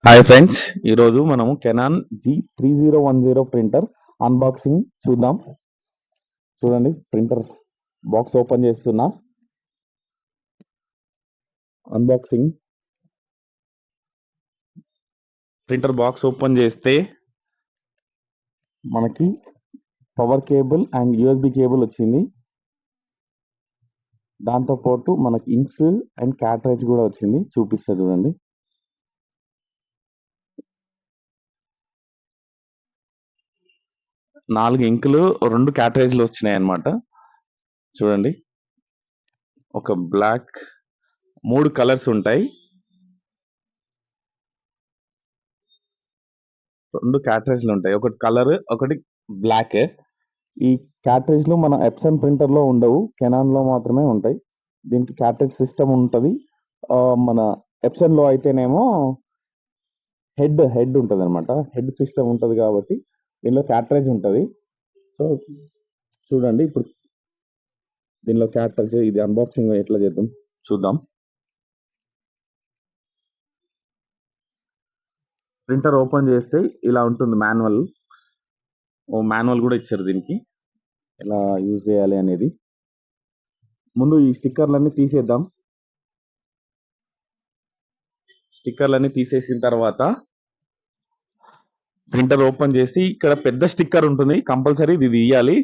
Hi friends, ఈరోజు మనము Canon G3010 printer unboxing చూద్దాం. చూడండి, ప్రింటర్ బాక్స్ ఓపెన్ చేస్తున్నా. అన్బాక్సింగ్. ప్రింటర్ బాక్స్ ఓపెన్ చేస్తే మనకి power cable and USB cable వచ్చింది. దాంతోపాటు మనకి ఇంక్స్ అండ్ క్యాట్రేజ్ కూడా వచ్చింది. చూపిస్తా చూడండి. 4 ఇంకులు, 2 క్యాట్రేజ్లు వచ్చినాయి అన్నమాట. చూడండి, ఒక బ్లాక్, 3 కలర్స్ ఉంటాయి. 2 క్యాట్రేజ్లు ఉంటాయి. ఒకటి కలర్, ఒకటి బ్లాక్. ఈ క్యాట్రేజ్లు మన ఎప్సన్ ప్రింటర్లో ఉండవు, కెనాన్లో మాత్రమే ఉంటాయి. దీనికి క్యాట్రేజ్ సిస్టమ్ ఉంటుంది. మన ఎప్సన్లో అయితేనేమో హెడ్ ఉంటుంది అనమాట. హెడ్ సిస్టమ్ ఉంటుంది కాబట్టి దీనిలో క్యాట్రేజ్ ఉంటుంది. సో చూడండి, ఇప్పుడు దీనిలో క్యాట్రేజ్, ఇది అన్బాక్సింగ్ ఎట్లా చేద్దాం చూద్దాం. ప్రింటర్ ఓపెన్ చేస్తే ఇలా ఉంటుంది మాన్యువల్. మాన్యువల్ కూడా ఇచ్చారు దీనికి, ఎలా యూజ్ చేయాలి అనేది. ముందు ఈ స్టిక్కర్లన్నీ తీసేద్దాం. స్టిక్కర్లన్నీ తీసేసిన తర్వాత ప్రింటర్ ఓపెన్ చేసి ఇక్కడ పెద్ద స్టిక్కర్ ఉంటుంది, కంపల్సరీ ఇది తీయాలి.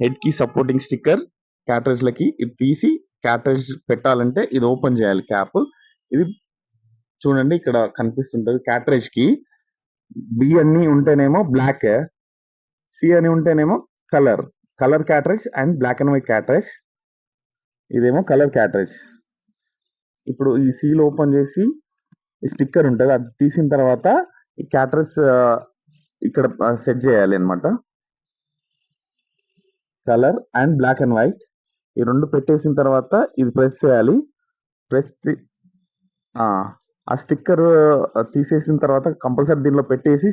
హెడ్ కి సపోర్టింగ్ స్టిక్కర్, క్యాట్రేజ్ లకి. ఇది తీసి క్యాట్రేజ్ పెట్టాలంటే ఇది ఓపెన్ చేయాలి క్యాప్. ఇది చూడండి, ఇక్కడ కనిపిస్తుంటది. క్యాట్రేజ్ కి బి అని ఉంటేనేమో బ్లాక్, సి అని ఉంటేనేమో colour cartridge and black and white cartridge. ఇదేమో కలర్ క్యాట్రేజ్. ఇప్పుడు ఈ సీల్ ఓపెన్ చేసి ఈ స్టిక్కర్ ఉంటుంది, అది తీసిన తర్వాత ఈ క్యాట్రేజ్ ఇక్కడ సెట్ చేయాలి అనమాట. Colour and black and white ఈ రెండు పెట్టేసిన తర్వాత ఇది ప్రెస్ చేయాలి. ఆ స్టిక్కర్ తీసేసిన తర్వాత కంపల్సరీ దీనిలో పెట్టేసి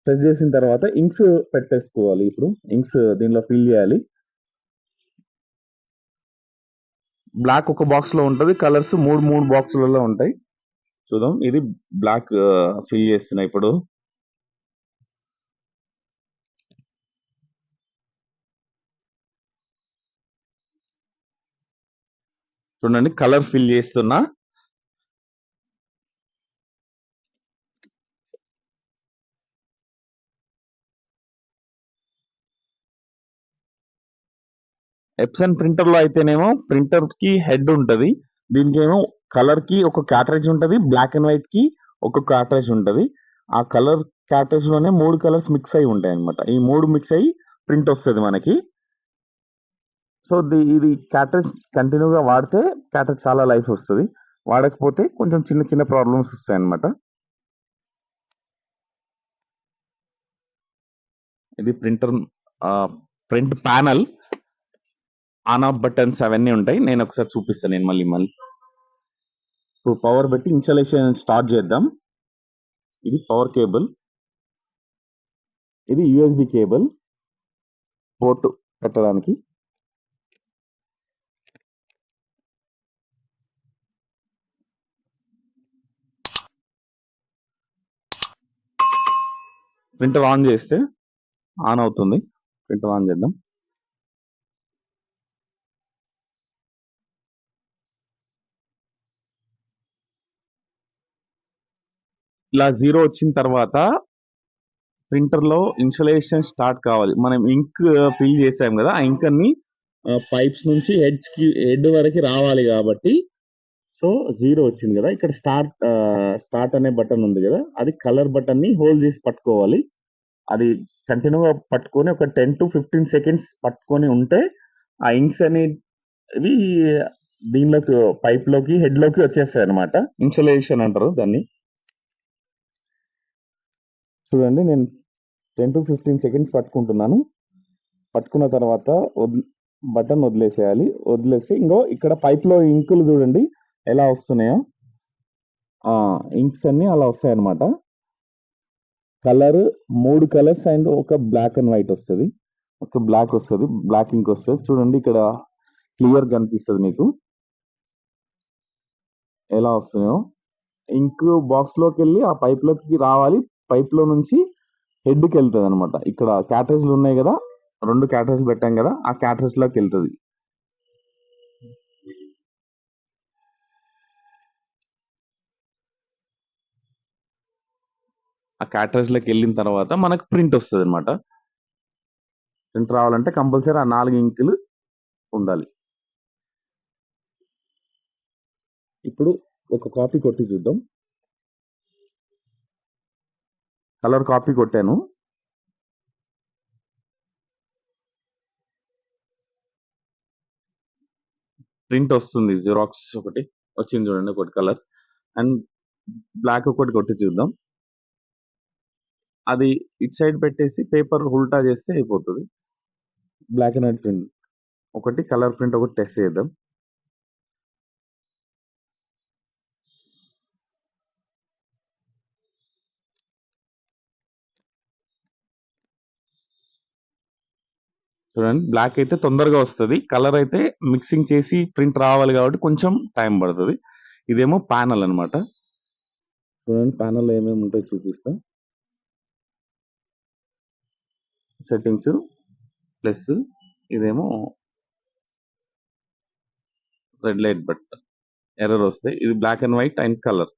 ప్రెస్ చేసిన తర్వాత ఇంక్స్ పెట్టేసుకోవాలి. ఇప్పుడు ఇంక్స్ దీనిలో ఫిల్ చేయాలి. బ్లాక్ ఒక బాక్స్ లో ఉంటుంది, కలర్స్ మూడు బాక్సులలో ఉంటాయి. చూద్దాం, ఇది బ్లాక్ ఫిల్ చేస్తున్నా ఇప్పుడు. చూడండి, కలర్ ఫిల్ చేస్తున్నా. ఎప్సన్ ప్రింటర్ లో అయితేనేమో ప్రింటర్ కి హెడ్ ఉంటది, దీనికేమో కలర్ కి ఒక క్యాట్రేజ్ ఉంటది, బ్లాక్ అండ్ వైట్ కి ఒక క్యాట్రేజ్ ఉంటది. ఆ కలర్ క్యాట్రేజ్ లోనే 3 కలర్స్ మిక్స్ అయి ఉంటాయి అనమాట. ఈ 3 మిక్స్ అయ్యి ప్రింట్ వస్తుంది మనకి. సో ఇది క్యాట్రేజ్ కంటిన్యూగా వాడితే క్యాట్రేజ్ చాలా లైఫ్ వస్తుంది, వాడకపోతే కొంచెం చిన్న చిన్న ప్రాబ్లమ్స్ వస్తాయి అనమాట. ఇది print panel, on off buttons అవన్నీ ఉంటాయి. నేను ఒకసారి చూపిస్తాను. నేను మళ్ళీ ఇప్పుడు పవర్ పెట్టి ఇన్స్టాలేషన్ స్టార్ట్ చేద్దాం. ఇది పవర్ కేబుల్, ఇది యూఎస్బి కేబుల్ పోర్ట్ పెట్టడానికి. ప్రింటర్ ఆన్ చేస్తే ఆన్ అవుతుంది. ప్రింటర్ ఆన్ చేద్దాం. ఇలా 0 వచ్చిన తర్వాత ప్రింటర్ లో ఇన్స్టాలేషన్ స్టార్ట్ కావాలి. మనం ఇంక్ ఫిల్ చేసాం కదా, ఆ ఇంక్ అన్ని పైప్స్ నుంచి హెడ్ వరకు రావాలి కాబట్టి. సో 0 వచ్చింది కదా, ఇక్కడ స్టార్ట్ అనే బటన్ ఉంది కదా, అది కలర్ బటన్ ని హోల్డ్ చేసి పట్టుకోవాలి. అది కంటిన్యూగా పట్టుకొని ఒక 10 to 15 సెకండ్స్ పట్టుకొని ఉంటే ఆ ఇంక్స్ అనేవి దీనిలోకి, పైప్ లోకి, హెడ్ లోకి వచ్చేస్తాయి అనమాట. ఇన్స్టలేషన్ అంటారు దాన్ని. చూడండి, నేను 10 to 15 సెకండ్స్ పట్టుకుంటున్నాను. పట్టుకున్న తర్వాత బటన్ వదిలేసేయాలి. వదిలేస్తే ఇంకో ఇక్కడ పైప్ లో ఇంకులు చూడండి ఎలా వస్తున్నాయో, ఇంక్స్ అన్ని అలా వస్తాయి అనమాట. కలర్ 3 కలర్స్ అండ్ ఒక బ్లాక్ అండ్ వైట్ వస్తుంది, ఒక బ్లాక్ వస్తుంది, బ్లాక్ ఇంక్ వస్తుంది. చూడండి, ఇక్కడ క్లియర్ కనిపిస్తుంది మీకు ఎలా వస్తున్నాయో. ఇంక్ బాక్స్ లోకి వెళ్ళి ఆ పైప్ లోకి రావాలి. పైప్ లో నుంచి హెడ్ కి వెళ్తుంది అనమాట. ఇక్కడ క్యాటరేజ్లు ఉన్నాయి కదా, 2 క్యాటరేజ్లు పెట్టాం కదా, ఆ క్యాటరేజ్ లోకి వెళ్తుంది. ఆ క్యాటరేజ్ లోకి వెళ్ళిన తర్వాత మనకు ప్రింట్ వస్తుంది అనమాట. ప్రింట్ రావాలంటే కంపల్సరీ ఆ 4 ఇంకులు ఉండాలి. ఇప్పుడు ఒక కాపీ కొట్టి చూద్దాం. కలర్ కాపీ కొట్టాను. ప్రింట్ వస్తుంది. జిరాక్స్ ఒకటి వచ్చింది చూడండి, ఒకటి కలర్ అండ్ బ్లాక్ ఒకటి కొట్టి చూద్దాం. అది ఇటు సైడ్ పెట్టేసి పేపర్ ఉల్టా చేస్తే అయిపోతుంది. బ్లాక్ అండ్ వైట్ ప్రింట్ ఒకటి, కలర్ ప్రింట్ ఒకటి టెస్ట్ చేద్దాం. చూడండి, బ్లాక్ అయితే తొందరగా వస్తుంది. కలర్ అయితే మిక్సింగ్ చేసి ప్రింట్ రావాలి కాబట్టి కొంచెం టైం పడుతుంది. ఇదేమో ప్యానల్ అన్నమాట. చూడండి ప్యానల్ ఏమేమి ఉంటాయో చూపిస్తా. సెట్టింగ్స్ ప్లస్ ఇదేమో రెడ్ లైట్ బట్ ఎర్రర్ వస్తాయి. ఇది black and white and colour.